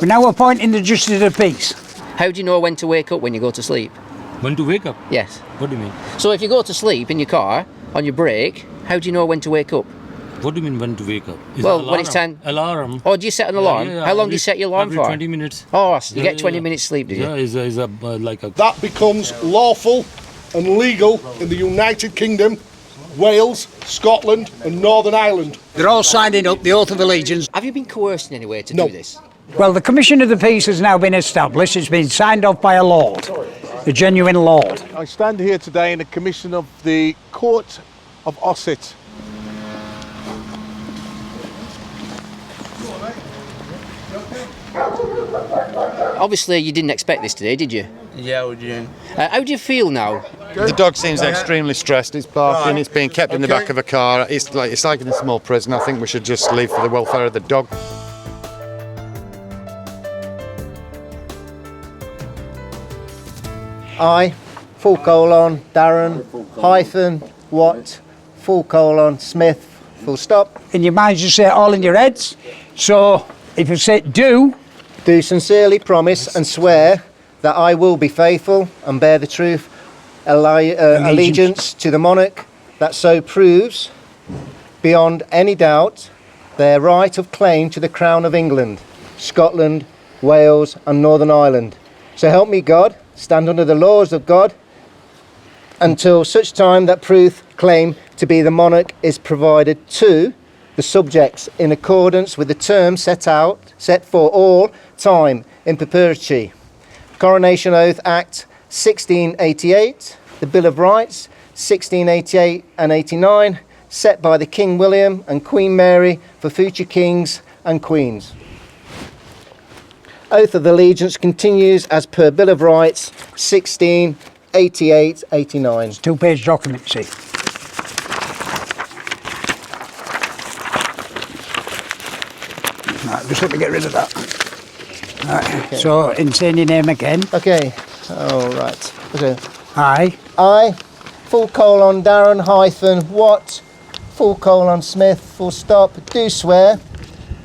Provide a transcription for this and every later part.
We're now appointing the Justice of the Peace. How do you know when to wake up when you go to sleep? When to wake up? Yes. What do you mean? So if you go to sleep in your car, on your break, how do you know when to wake up? What do you mean when to wake up? Is Well, it when it's time... Alarm. Oh, do you set an alarm? Yeah, How long do you set your alarm every for? 20 minutes. Oh, so you get 20 minutes sleep, do you? Yeah, is like a... That becomes lawful and legal in the United Kingdom, Wales, Scotland and Northern Ireland. They're all signing up the oath of allegiance. Have you been coerced in any way to No. do this? Well, the Commission of the Peace has now been established. It's been signed off by a lord, a genuine lord. I stand here today in the commission of the Court of Osset. Obviously, you didn't expect this today, did you? Yeah, we did. How do you feel now? The dog seems extremely stressed. It's barking. It's being kept in the back of a car. It's like in a small prison. I think we should just leave for the welfare of the dog. I, full colon, Darren, hyphen, Watt, full colon, Smith, full stop. In your minds, you say it all in your heads. So if you say do sincerely promise and swear that I will be faithful and bear the truth, allegiance to the monarch that so proves, beyond any doubt, their right of claim to the crown of England, Scotland, Wales and Northern Ireland. So help me God, stand under the laws of God until such time that proof claim to be the monarch is provided to the subjects in accordance with the terms set for all time in perpetuity. Coronation Oath Act 1688, the Bill of Rights 1688 and 89, set by the King William and Queen Mary for future kings and queens. Oath of Allegiance continues as per Bill of Rights 1688-89. two-page document, see. Right, just let me get rid of that. Right, okay. So, in saying your name again. Okay, all right. Okay. I full colon, Darren, hyphen, Watt, full colon, Smith, full stop, do swear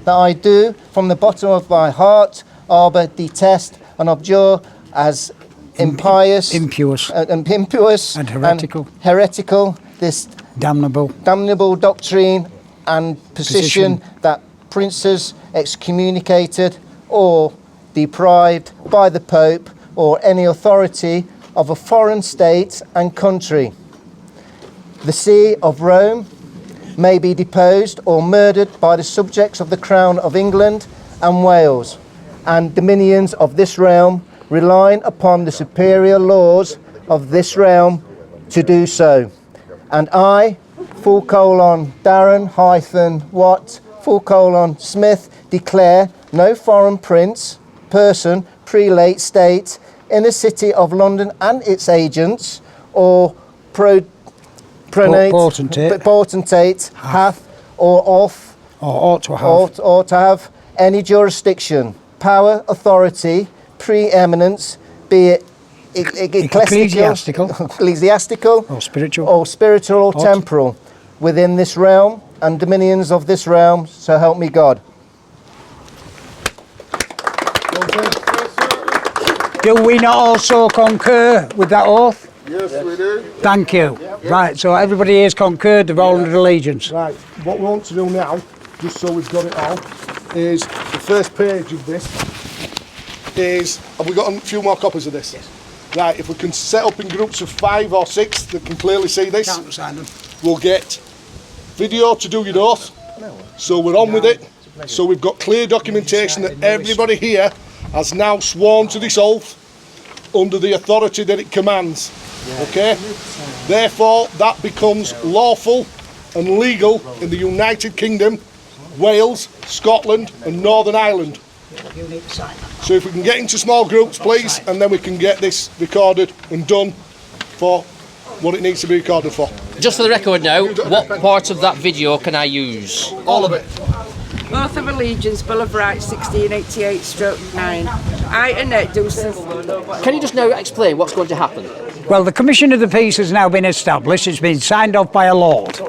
that I do, from the bottom of my heart, harbour, detest and abjure as impious, impious and heretical this damnable doctrine and position that princes excommunicated or deprived by the Pope or any authority of a foreign state and country, the See of Rome, may be deposed or murdered by the subjects of the Crown of England and Wales and dominions of this realm, relying upon the superior laws of this realm to do so. And I, full colon, Darren, hyphen, Watt, full colon, Smith, declare no foreign prince, person, prelate, state, in the city of London and its agents, or potentate hath or ought to have any jurisdiction, power, authority, preeminence, be it ecclesiastical or spiritual or temporal, within this realm and dominions of this realm, so help me God. Do we not also concur with that oath? Yes, we do. Thank you. Right, so everybody here has concurred, they've all under allegiance. Right, what we want to do now, just so we've got it all, is the first page of this is, have we got a few more copies of this? Yes. Right, if we can set up in groups of 5 or 6 that can clearly see this, we'll get video to do your oath, so we're on with it. So we've got clear documentation that everybody here has now sworn to this oath under the authority that it commands. Okay? Therefore, that becomes lawful and legal in the United Kingdom, Wales, Scotland and Northern Ireland. So if we can get into small groups, please, and then we can get this recorded and done for what it needs to be recorded for. Just for the record now, what part of that video can I use? All of it. Oath of Allegiance, Bill of Rights, 1688/9. I, Annette, do. Can you just now explain what's going to happen? Well, the Commission of the Peace has now been established. It's been signed off by a lord,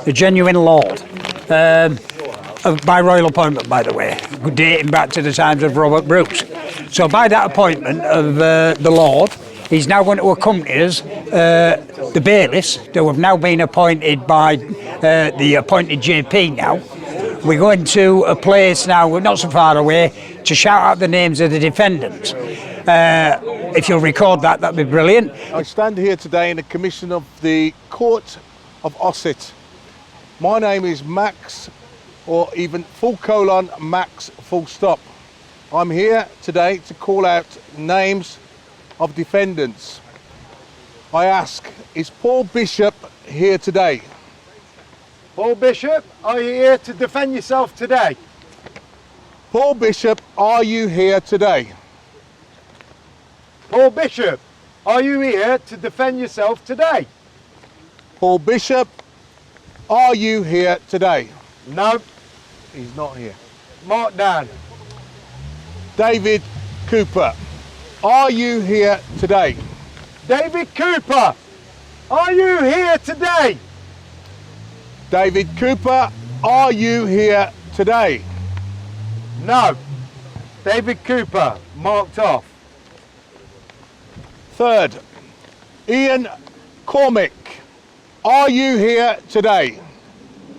a genuine lord. by royal appointment, by the way, dating back to the times of Robert Bruce. So by that appointment of the Lord, he's now going to accompany us, the bailiffs, who have now been appointed by the appointed JP now. We're going to a place now, we're not so far away, to shout out the names of the defendants. If you'll record that, that'd be brilliant. I stand here today in the commission of the Court of Osset. My name is Max, or even Max full stop. I'm here today to call out names of defendants. I ask, is Paul Bishop here today? Paul Bishop, are you here to defend yourself today? Paul Bishop, are you here today? Paul Bishop, are you here to defend yourself today? Paul Bishop, are you here today? No. He's not here. Mark down. David Cooper, are you here today? David Cooper, are you here today? David Cooper, are you here today? No. David Cooper, marked off. Third, Ian Cormick, are you here today?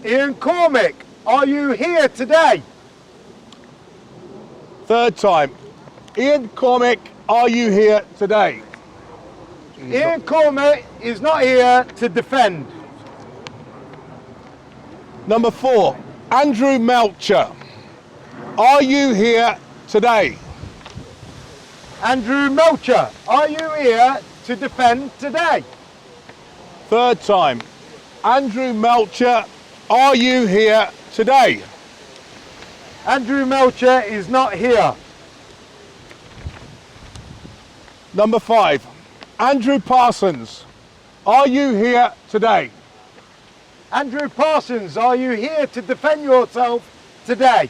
Ian Cormick, are you here today? Third time, Ian Cormick, are you here today? Ian Cormick is not here to defend. Number 4, Andrew Melcher, are you here today? Andrew Melcher, are you here to defend today? Third time, Andrew Melcher, are you here today? Andrew Melcher is not here. Number 5, Andrew Parsons, are you here today? Andrew Parsons, are you here to defend yourself today?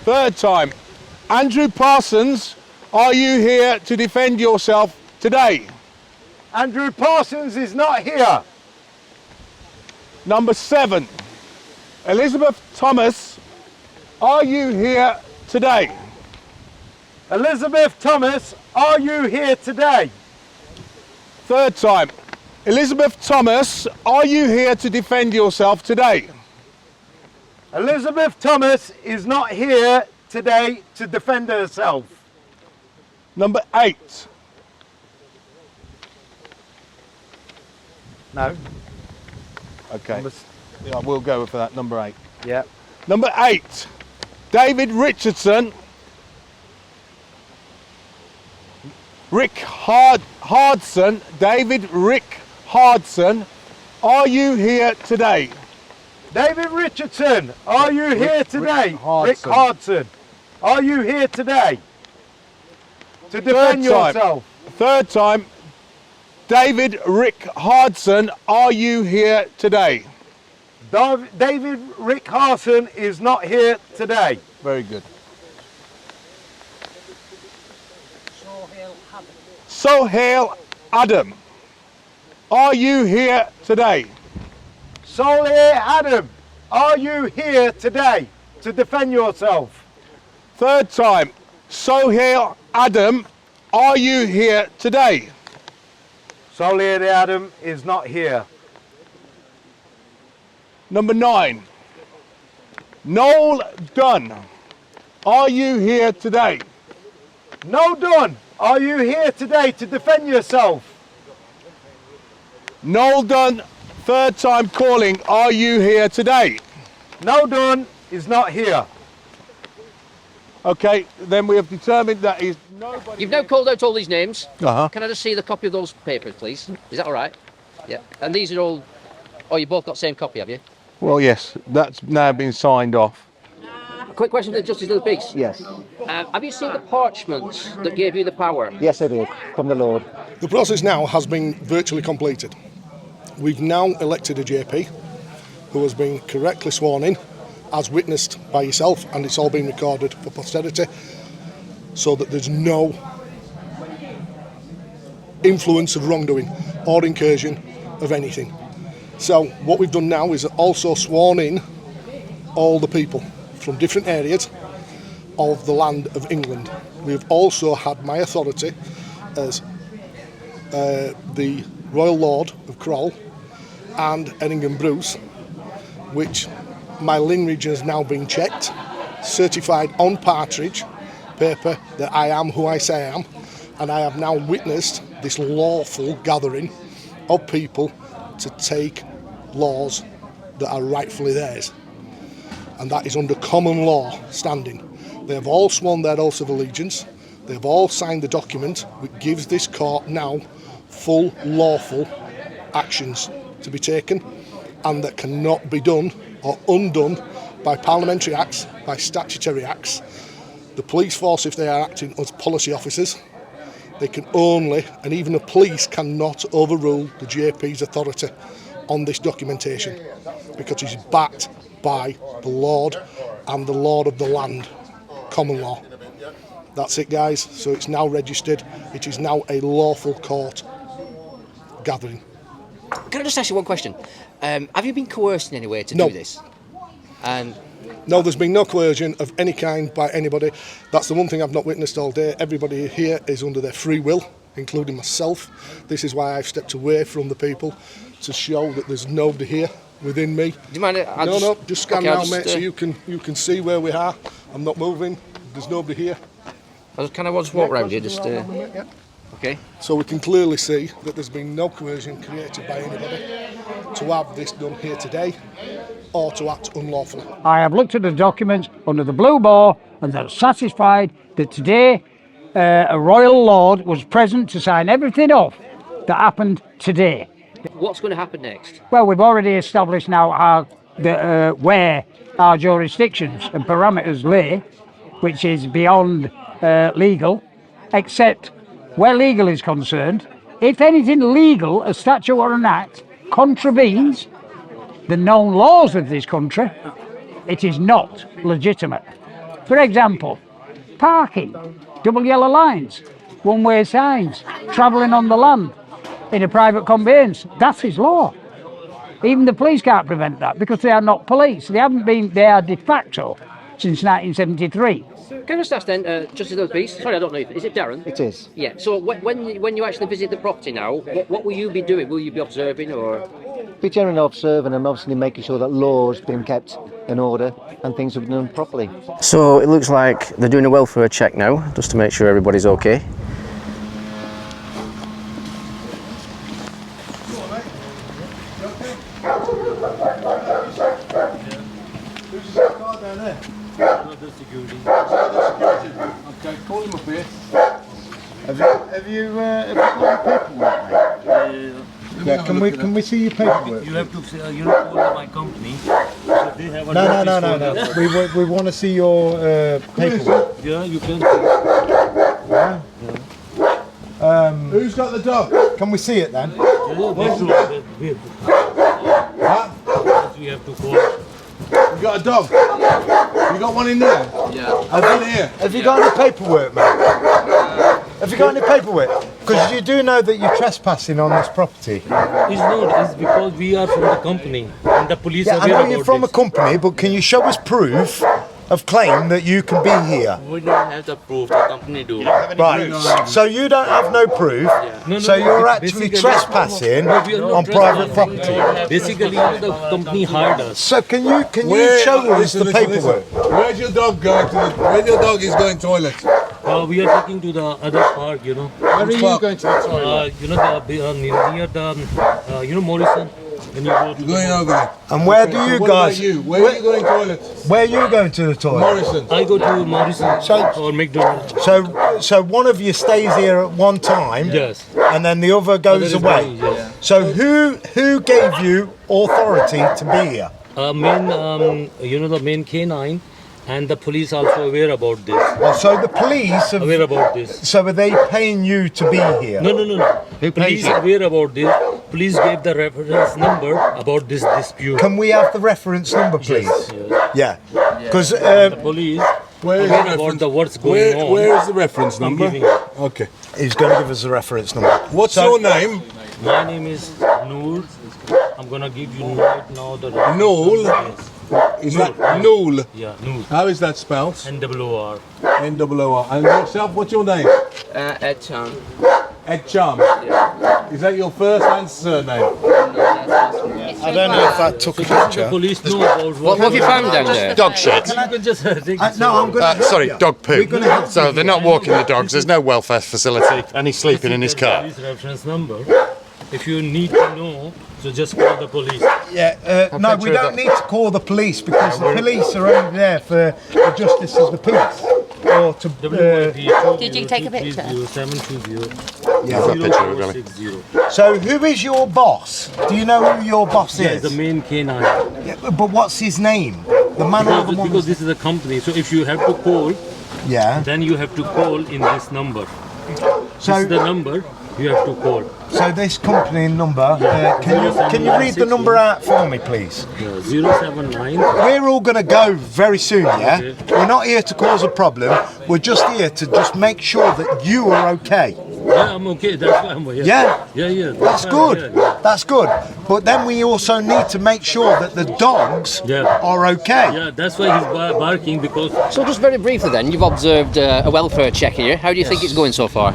Third time, Andrew Parsons, are you here to defend yourself today? Andrew Parsons is not here. Number 7, Elizabeth Thomas, are you here today? Elizabeth Thomas, are you here today? Third time, Elizabeth Thomas, are you here to defend yourself today? Elizabeth Thomas is not here today to defend herself. Number 8, No. okay, yeah, we'll go for that, number 8. Yeah. Number 8, David Richardson, Hardson, David Rick Hardson, are you here today? David Richardson, are you here today? Rick Hardson, are you here today to defend yourself? Third time, David Rick Hardson, are you here today? David Rick Hardson is not here today. Very good. Sohail Adam, are you here today? Sohail Adam, are you here today to defend yourself? Third time, Sohail Adam, are you here today? Sohail Adam is not here. Number 9, Noel Dunn, are you here today? No Dunn, are you here today to defend yourself? Noel Dunn, third time calling, are you here today? No Dunn is not here. Okay, then we have determined that is nobody. You've now called out all these names. Uh-huh. Can I just see the copy of those papers, please? Is that all right? Yeah. And these are all... Oh, you both got the same copy, have you? Well, yes, that's now been signed off. A quick question to Justice of the Peace. Yes. Have you seen the parchments that gave you the power? Yes, I did. From the Lord. The process now has been virtually completed. We've now elected a JP who has been correctly sworn in, as witnessed by yourself, and it's all been recorded for posterity, so that there's no influence of wrongdoing or incursion of anything. So what we've done now is also sworn in all the people from different areas of the land of England. We have also had my authority as the Royal Lord of Crowell and Erringham Bruce, which my lineage has now been checked, certified on partridge paper that I am who I say I am, and I have now witnessed this lawful gathering of people to take laws that are rightfully theirs, and that is under common law standing. They have all sworn their oaths of allegiance, they have all signed the document which gives this court now full lawful actions to be taken, and that cannot be done or undone by parliamentary acts, by statutory acts. The police force, if they are acting as policy officers, they can only, and even the police cannot overrule the JP's authority on this documentation, because it's backed by the Lord and the Lord of the land, common law. That's it, guys. So it's now registered. It is now a lawful court gathering. Can I just ask you one question? Have you been coerced in any way to do this? And no, there's been no coercion of any kind by anybody. That's the one thing I've not witnessed all day. Everybody here is under their free will, including myself. This is why I've stepped away from the people, to show that there's nobody here within me. Do you mind? Just scan now, mate, so you can see where we are. I'm not moving. There's nobody here. I'll just walk around you, just. Okay. So we can clearly see that there's been no coercion created by anybody to have this done here today, or to act unlawfully. I have looked at the documents under the blue ball and I'm satisfied that today a royal lord was present to sign everything off that happened today. What's going to happen next? Well, we've already established now where our jurisdictions and parameters lay, which is beyond legal, except where legal is concerned. If anything legal, a statute or an act, contravenes the known laws of this country, it is not legitimate. For example, parking, double yellow lines, one-way signs, travelling on the land in a private conveyance, that is law. Even the police can't prevent that because they are not police. They are de facto since 1973. Can I just ask then, just a little piece? Sorry, I don't know. Is it Darren? It is. Yeah. So when you actually visit the property now, what will you be doing? Will you be observing or? Be generally observing and obviously making sure that law's been kept in order and things have been done properly. So it looks like they're doing a welfare check now, just to make sure everybody's okay. Okay, call him up here. Have you got your paperwork, mate? Yeah, can we see your paperwork? You have to say, call my company. So they have a No. We want to see your paperwork. Yeah, you can. Who's got the dog? Can we see it then? We have to call. You got a dog? You got one in there? Yeah. I've been here. Have you got any paperwork, mate? Have you got any paperwork? Because you do know that you're trespassing on this property. It's not. It's because we are from the company and the police Yeah, are I aware know about you're from a this. company, but can you show us proof of claim that you can be here? We don't have the proof, the company do. Right, so you don't have no proof, so you're actually trespassing on private property. Basically, the company hired us. So can you show us the paperwork? Where's your dog going to? Where's your dog is going toilet? We are taking to the other park, Where are you going to the toilet? Near the, Morrison. When you go to Going over there. And where do you What guys? about you? Where are you going toilet? Where are you going to the toilet? Morrison. I go to Morrison So- or McDonald's. So one of you stays here at one time, Yes. and then the other goes Other is away. going, yes. So who gave you authority to be here? The main K9 and the police also aware about this. Well, so the police have, Aware about this. so are they paying you to be here? No. Police aware about this. Police gave the reference number about this dispute. Can we have the reference number, please? Yes. Yeah, because The police Where is aware the about reference? the what's going on. Where is the reference I'm number? giving it. Okay. he's going to give us the reference number. What's So- your name? My name is Noor. I'm gonna give you right now the Noor? Yes. Is that Nool? Yeah, Noor. How is that spelled? N-O-O-R. N-O-O-R. And yourself, what's your name? Ed Chan. Ed Charm. Is that your first and surname? I don't know if that took a The picture. police know about What have you found down there? Dog shit. You can just take it. No, I'm going to. Sorry, dog poo. gonna help So they're not walking the dogs. There's no welfare facility, and he's sleeping in his car. Police reference number. If you need to know, so just call the police. Yeah, no, we don't need to call the police because the police are only there for the justice of the peace. Or to. Did you take a picture? 720 Yeah. I've got a picture of it, 0060. So, who is your boss? Do you know who your boss Yeah, is? the main canine. Yeah, but what's his name? The man or the woman? Because this is a company, so if you have to call, Yeah. then you have to call in this number. So, This is the number you have to call. so this company number. Can you read the number out for me, please? 079. We're all going to go very soon, yeah? Okay. We're not here to cause a problem. We're just here to just make sure that you are okay. Yeah, I'm okay. That's why I'm here. Yeah? Yeah. That's why I'm good. here, yeah. That's good. But then we also need to make sure that the dogs Yeah. are okay. Yeah, that's why he's barking because So just very briefly then, you've observed a welfare check here. How do you think it's going so far?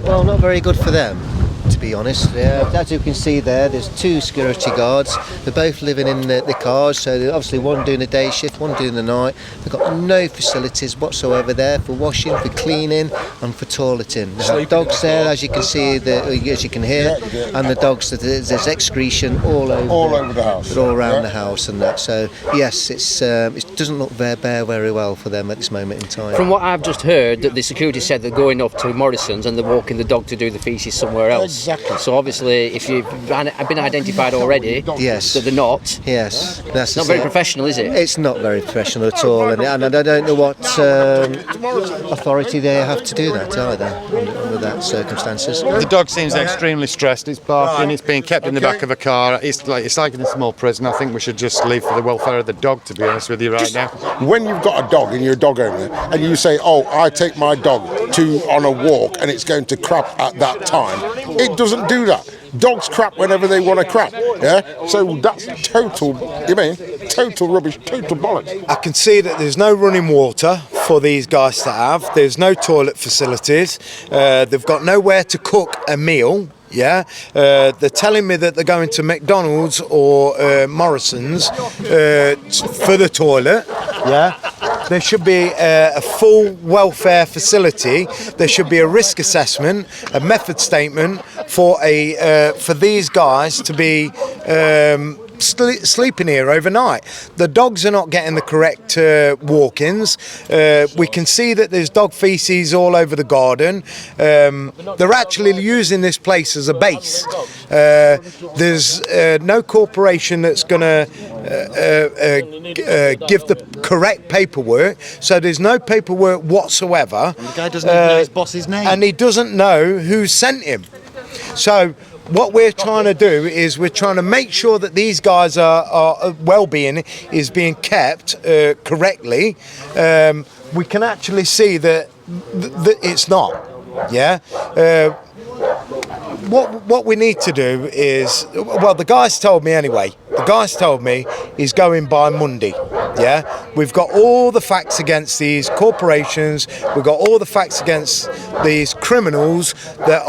Well, not very good for them, to be honest. As you can see there's two security guards. They're both living in the cars, so they're obviously one doing the day shift, one doing the night. They've got no facilities whatsoever there for washing, for cleaning and for toileting. They have dogs there, as you can see, as you can hear, and the dogs, there's excretion all over the house. all around the house and that. So yes, it doesn't look bear very well for them at this moment in time. From what I've just heard, that the security said they're going off to Morrison's and they're walking the dog to do the feces somewhere else. Exactly. So obviously, if you've been identified already, Yes. that they're not, Yes, that's not very professional, is it? It's not very professional at all, and I don't know what authority they have to do that either under that circumstances. The dog seems extremely stressed. It's barking. It's being kept in the back of a car. It's like in a small prison. I think we should just leave for the welfare of the dog, to be honest with you, right now. When you've got a dog and you're a dog owner and you say, oh, I take my dog on a walk and it's going to crap at that time, it doesn't do that. Dogs crap whenever they want to crap, yeah? So that's total rubbish, total bollocks. I can see that there's no running water for these guys to have. There's no toilet facilities. They've got nowhere to cook a meal. Yeah, they're telling me that they're going to McDonald's or Morrison's for the toilet. Yeah, there should be a full welfare facility. There should be a risk assessment, a method statement for these guys to be sleeping here overnight. The dogs are not getting the correct walk-ins. We can see that there's dog feces all over the garden. They're actually using this place as a base. There's no corporation that's going to give the correct paperwork, so there's no paperwork whatsoever. The guy doesn't even know his boss's name. And he doesn't know who sent him. So what we're trying to do is we're trying to make sure that these guys are well-being is being kept correctly. We can actually see that it's not. Yeah. What we need to do is, well, the guys told me anyway. The guys told me he's going by Monday. Yeah, we've got all the facts against these corporations. We've got all the facts against these criminals that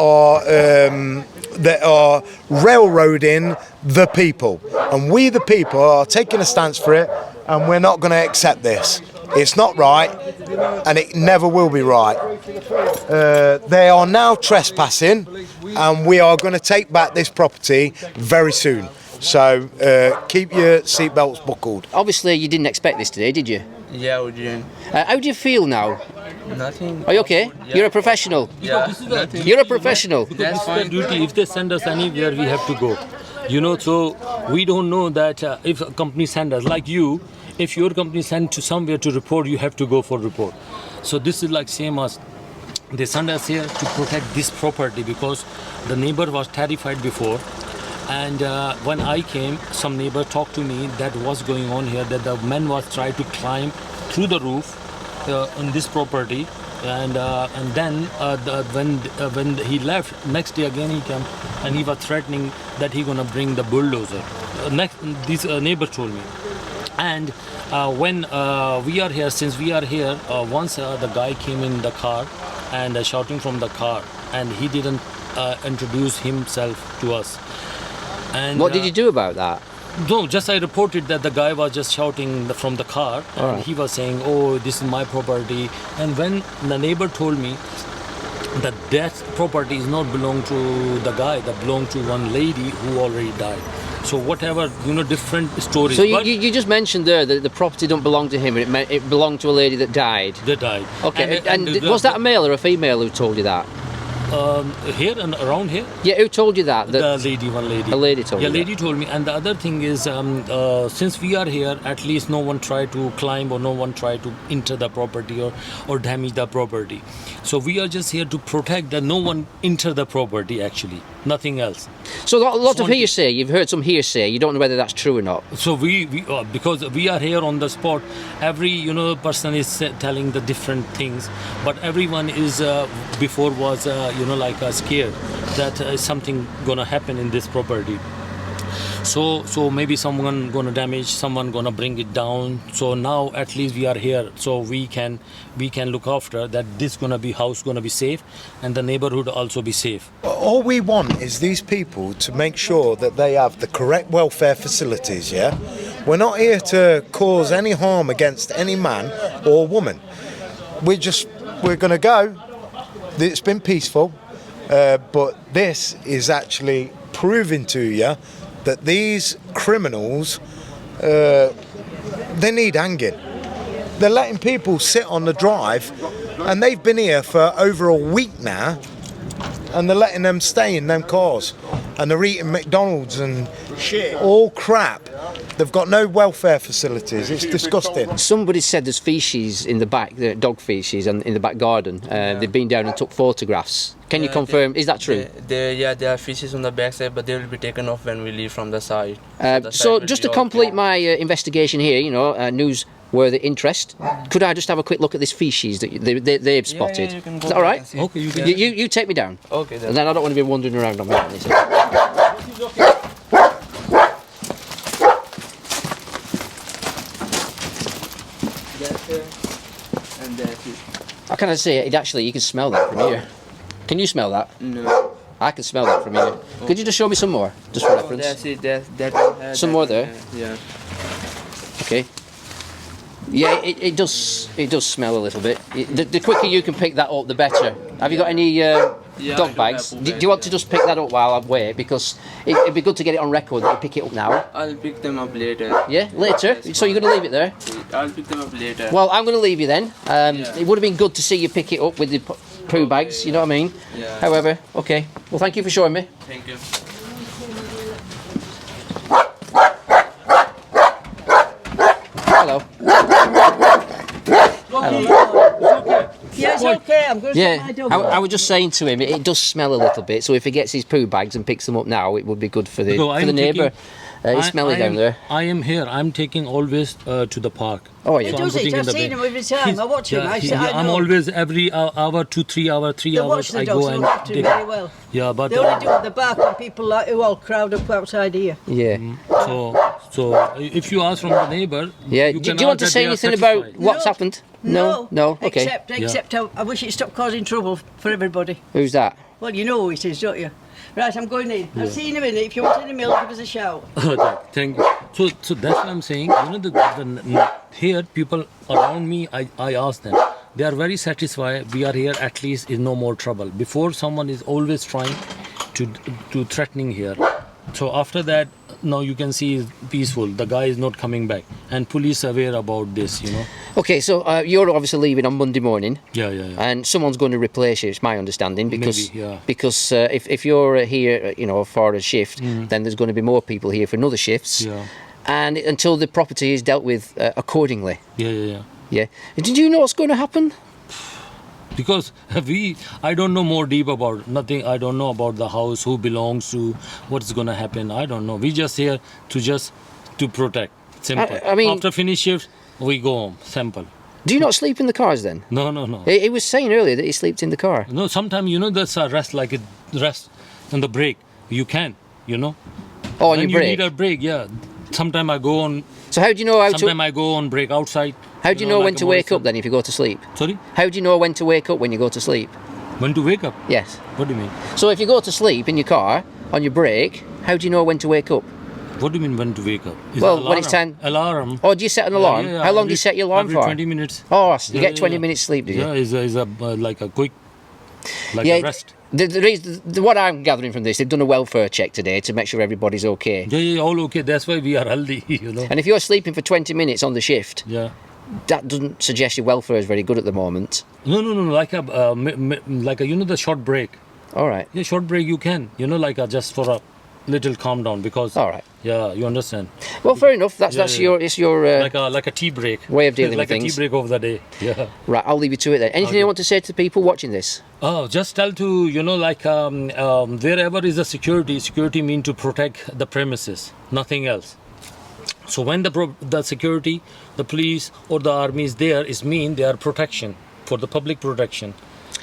are railroading the people, and we the people are taking a stance for it, and we're not going to accept this. It's not right, and it never will be right. They are now trespassing, and we are going to take back this property very soon. So keep your seatbelts buckled. Obviously, you didn't expect this today, did you? Yeah, we didn't. How do you feel now? Nothing. Are you okay? Yeah. You're a professional. Yeah, Nothing. You're a professional. That's their duty. If they send us anywhere, we have to go. So we don't know that if a company sends us, like you, if your company sends to somewhere to report, you have to go for report. So this is like same as they send us here to protect this property because the neighbor was terrified before. And when I came, some neighbor talked to me that what's going on here, that the man was trying to climb through the roof on this property, and then when he left, next day again he came and he was threatening that he gonna bring the bulldozer. This neighbor told me, And when we are here, since we are here, once the guy came in the car and shouting from the car, and he didn't introduce himself to us. And What did you do about that? no, just I reported that the guy was just shouting from the car, and Alright. he was saying, "Oh, this is my property." And when the neighbor told me that that property is not belong to the guy, that belong to one lady who already died. So whatever, different stories. So but you just mentioned there that the property don't belong to him, it belonged to a lady that died. they died. Okay, and was that a male or a female who told you that? Here and around here? Yeah, who told you that? The lady, one lady. A lady told Yeah, you that. lady told me. And the other thing is, since we are here, at least no one tried to climb or no one tried to enter the property or damage the property. So we are just here to protect that no one enter the property actually, nothing else. So a lot of hearsay, you've heard some hearsay, you don't know whether that's true or not. So we because we are here on the spot, every person is telling the different things, but everyone is before was scared that something gonna happen in this property. So maybe someone gonna damage, someone gonna bring it down. So now at least we are here, so we can look after that. This house gonna be safe, and the neighborhood also be safe. All we want is these people to make sure that they have the correct welfare facilities, yeah? We're not here to cause any harm against any man or woman. We're going to go. It's been peaceful, but this is actually proving to you that these criminals, they need hanging. They're letting people sit on the drive, and they've been here for over a week now, and they're letting them stay in them cars, and they're eating McDonald's and shit, all crap. They've got no welfare facilities. It's disgusting. Somebody said there's feces in the back, the dog feces, and in the back garden. They've been down and took photographs. Can you confirm? Is that true? There are fishes on the backside, but they will be taken off when we leave from the side. So just to complete my investigation here, newsworthy interest, could I just have a quick look at this feces that they've spotted? you can Is go that all right? Okay, you can. You take me down. Okay, then. And then I don't want to be wandering around on my own. And that's it. How can I say it? Actually, you can smell that from here. Can you smell that? No. I can smell that from here. Could you just show me some more, just for reference? That's it. That one has Some that more one, there? Yeah. Okay. Yeah, it does smell a little bit. The quicker you can pick that up, the better. Have you got any I dog do bags? have Do bags, you want to just pick that up while I wait? Because it'd be good to get it on record that you pick it up now. I'll pick them up later. Yeah, later? So you're going to leave it there? I'll pick them up later. Well, I'm going to leave you then. It would have been good to see you pick it up with the poo bags, you know what I mean? Yeah. However, okay. Well, thank you for showing me. Thank you. Hello. Yeah, it's okay. I'm going to Yeah, take my dog. I was just saying to him, it does smell a little bit. So if he gets his poo bags and picks them up now, it would be good for the So I'm neighbour. taking- It's smelly down there. I am here. I'm taking always to the park. Oh He yeah. I'm does putting it. in I've the seen bag. him every time. I watch him. I I'm know. always every hour, 2, 3 hours, 3 They watch hours. the I dogs go and and look after him take. very well. Yeah, but They only do it at the back when people who all crowd up outside here. Yeah. so if you ask from the neighbour, Yeah. you Do can you want ask to that say they are anything about satisfied. what's No. happened? No. Okay. Except I wish it stopped causing trouble for everybody. Who's that? Well, you know who it is, don't you? Right, I'm going in. I'll see you in a minute. If you want any milk, give us a shout. Okay, thank you. So that's what I'm saying. Here people around me, I ask them. They are very satisfied. We are here. At least is no more trouble. Before someone is always trying to threatening here. So after that, now you can see it's peaceful. The guy is not coming back, and police are aware about this. Okay, so you're obviously leaving on Monday morning. Yeah. And someone's going to replace you. It's my understanding because Maybe, yeah. because if you're here, for a shift, then there's going to be more people here for another shifts. Yeah. And until the property is dealt with accordingly. Yeah. Yeah. Did you know what's going to happen? Because I don't know more deep about nothing. I don't know about the house, who belongs to, what's gonna happen. I don't know. We just here to protect. Simple. I mean, after finish shift, we go home. Simple. Do you not sleep in the cars then? No. He was saying earlier that he sleeps in the car. No, sometimes that's a rest, like a rest on the break. You can, Oh, on when your break. you need a break, yeah. Sometimes I go on. So how do you know how to? Sometimes I go on break outside. How do you know when like to wake up then if you go to sleep? Sorry? How do you know when to wake up when you go to sleep? When to wake up? Yes. What do you mean? So if you go to sleep in your car on your break, how do you know when to wake up? What do you mean when to wake up? Is Well, it when it's time. Alarm. Oh, do you set an alarm? Yeah, How long do you set your alarm every for? 20 minutes. Oh, so you Yeah, get 20 yeah. minutes sleep, do you? Yeah, is a like a quick, like Yeah, a rest. What I'm gathering from this, they've done a welfare check today to make sure everybody's okay. Yeah, all okay. That's why we are healthy, you know. And if you're sleeping for 20 minutes on the shift, Yeah. that doesn't suggest your welfare is very good at the moment. No, like a you know the short break. All right. Yeah, short break you can. You know, like just for a little calm down because. All right. Yeah, you understand. Well, fair enough. That's Yeah. your Like a tea break. way of dealing like with a things. tea break of the day. Yeah. Right, I'll leave you to it then. Anything you want to say to people watching this? Oh, just tell to wherever is a security mean to protect the premises, nothing else. So when the security, the police or the army is there, is mean they are protection for the public protection.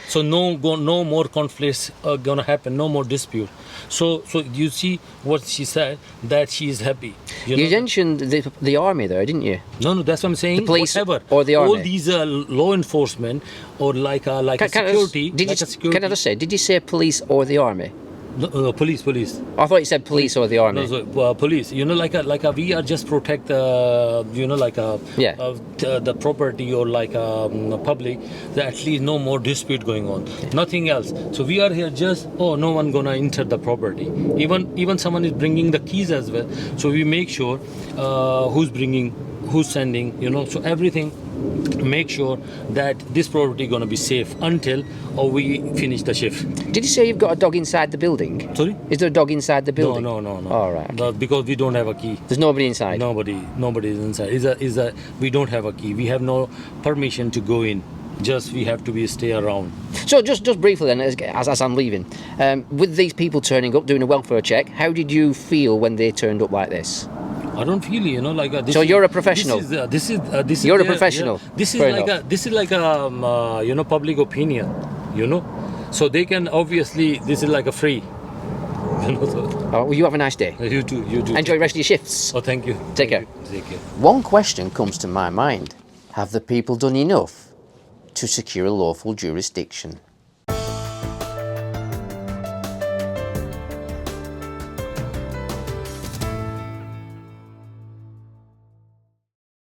So no more conflicts are gonna happen, no more dispute. So you see what she said, that she is happy. You know? mentioned the army there, didn't you? No, that's what I'm saying. The police whatever. or the army? All these law enforcement or like a security. Can I just say, did you say police or the army? No, police. I thought you said police or the army. No, so, police. You know, we are just protect the property or public. That at least no more dispute going on. Nothing else. So we are here just no one gonna enter the property. Even someone is bringing the keys as well. So we make sure who's bringing, who's sending. You know, so everything. Make sure that this property gonna be safe until we finish the shift. Did you say you've got a dog inside the building? Sorry? Is there a dog inside the building? No. All right. No, because we don't have a key. There's nobody inside. Nobody is inside. We don't have a key. We have no permission to go in. Just we have to stay around. So just briefly then, as I'm leaving, with these people turning up doing a welfare check, how did you feel when they turned up like this? I don't feel, this. So you're a professional. This is. You're a professional. Yeah. This is Fair like a public opinion, you know. So they can obviously this is like a free. You know. So. Well, you have a nice day. You too. Enjoy the rest of your shifts. Oh, thank you. Take care. Take care. One question comes to my mind: have the people done enough to secure a lawful jurisdiction?